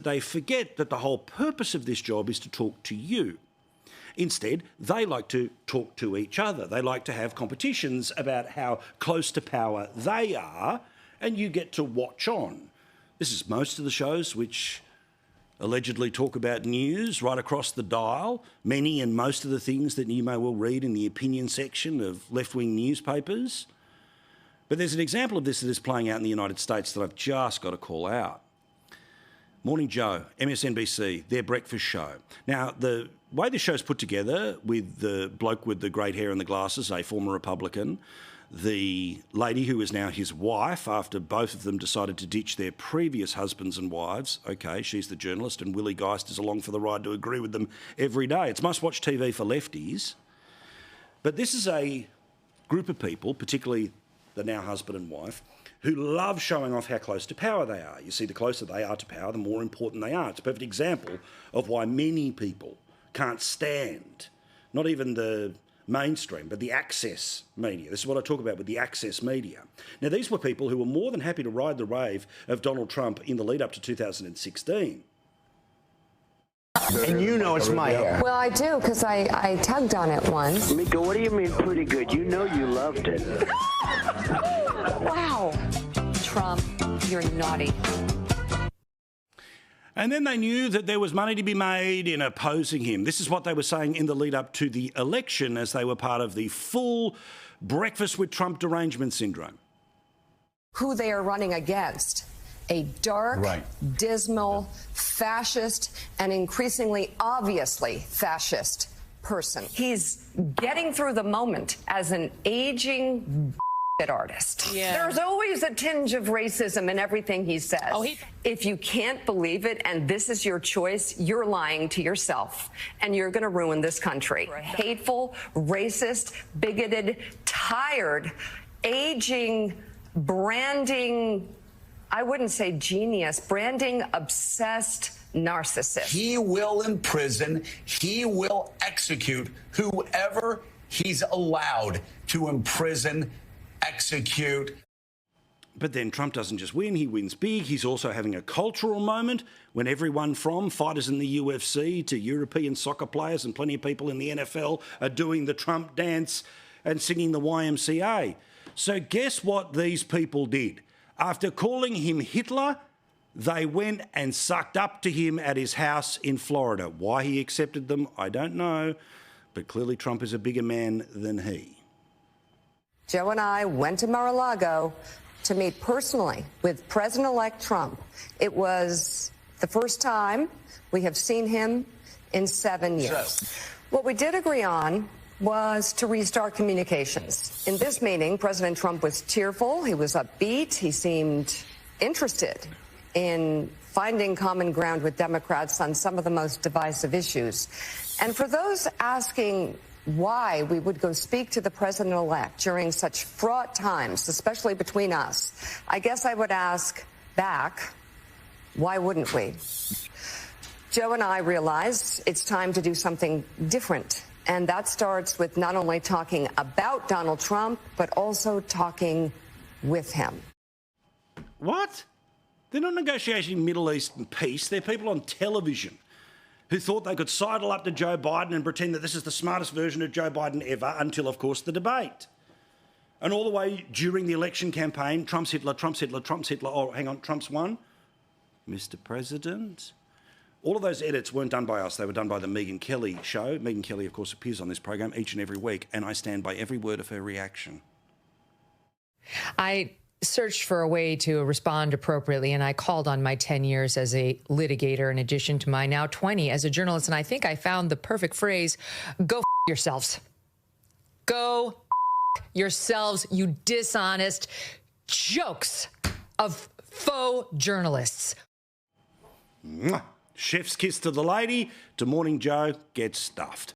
They forget that the whole purpose of this job is to talk to you. Instead, they like to talk to each other. They like to have competitions about how close to power they are, and you get to watch on. This is most of the shows which allegedly talk about news right across the dial, many and most of the things that you may well read in the opinion section of left-wing newspapers. But there's an example of this that is playing out in the United States that I've just got to call out. Morning Joe, MSNBC, their breakfast show. Now, the way the show's put together with the bloke with the great hair and the glasses, a former Republican, the lady who is now his wife after both of them decided to ditch their previous husbands and wives. OK, she's the journalist and Willie Geist is along for the ride to agree with them every day. It's must-watch TV for lefties. But this is a group of people, particularly the now husband and wife, who love showing off how close to power they are. You see, the closer they are to power, the more important they are. It's a perfect example of why many people can't stand, not even the mainstream, but the access media. This is what I talk about with the access media. Now, these were people who were more than happy to ride the wave of Donald Trump in the lead up to 2016. And you know it's my hair. Well, I do, because I tugged on it once. Mika, what do you mean pretty good? You know you loved it. Wow. Trump, you're naughty. And then they knew that there was money to be made in opposing him. This is what they were saying in the lead up to the election as they were part of the full breakfast with Trump derangement syndrome. Who they are running against. A dark, dismal, fascist, and increasingly obviously fascist person. He's getting through the moment as an aging artist. Yeah. There's always a tinge of racism in everything he says. If you can't believe it and this is your choice, you're lying to yourself and you're going to ruin this country. Right. Hateful, racist, bigoted, tired, aging, branding, I wouldn't say genius, branding obsessed narcissist. He will imprison, he will execute whoever he's allowed to imprison, execute. But then Trump doesn't just win, he wins big. He's also having a cultural moment when everyone from fighters in the UFC to European soccer players and plenty of people in the NFL are doing the Trump dance and singing the YMCA. So guess what these people did? After calling him Hitler, they went and sucked up to him at his house in Florida. Why he accepted them, I don't know, but clearly Trump is a bigger man than he. Joe and I went to Mar-a-Lago to meet personally with President-elect Trump. It was the first time we have seen him in 7 years. What we did agree on was to restart communications. In this meeting, President Trump was cheerful, he was upbeat, he seemed interested in finding common ground with Democrats on some of the most divisive issues. And for those asking why we would go speak to the president-elect during such fraught times, especially between us, I guess I would ask back, why wouldn't we? Joe and I realized it's time to do something different. And that starts with not only talking about Donald Trump, but also talking with him. What? They're not negotiating Middle Eastern peace. They're people on television who thought they could sidle up to Joe Biden and pretend that this is the smartest version of Joe Biden ever until, of course, the debate. And all the way during the election campaign, Trump's Hitler, Trump's Hitler, Trump's Hitler. Oh, hang on, Trump's won. Mr. President. All of those edits weren't done by us. They were done by the Megyn Kelly show. Megyn Kelly, of course, appears on this program each and every week, and I stand by every word of her reaction. I searched for a way to respond appropriately, and I called on my 10 years as a litigator in addition to my now 20 as a journalist, and I think I found the perfect phrase, go f yourselves. Go f yourselves, you dishonest jokes of faux journalists. Mwah. Chef's kiss to the lady, to Morning Joe, get stuffed.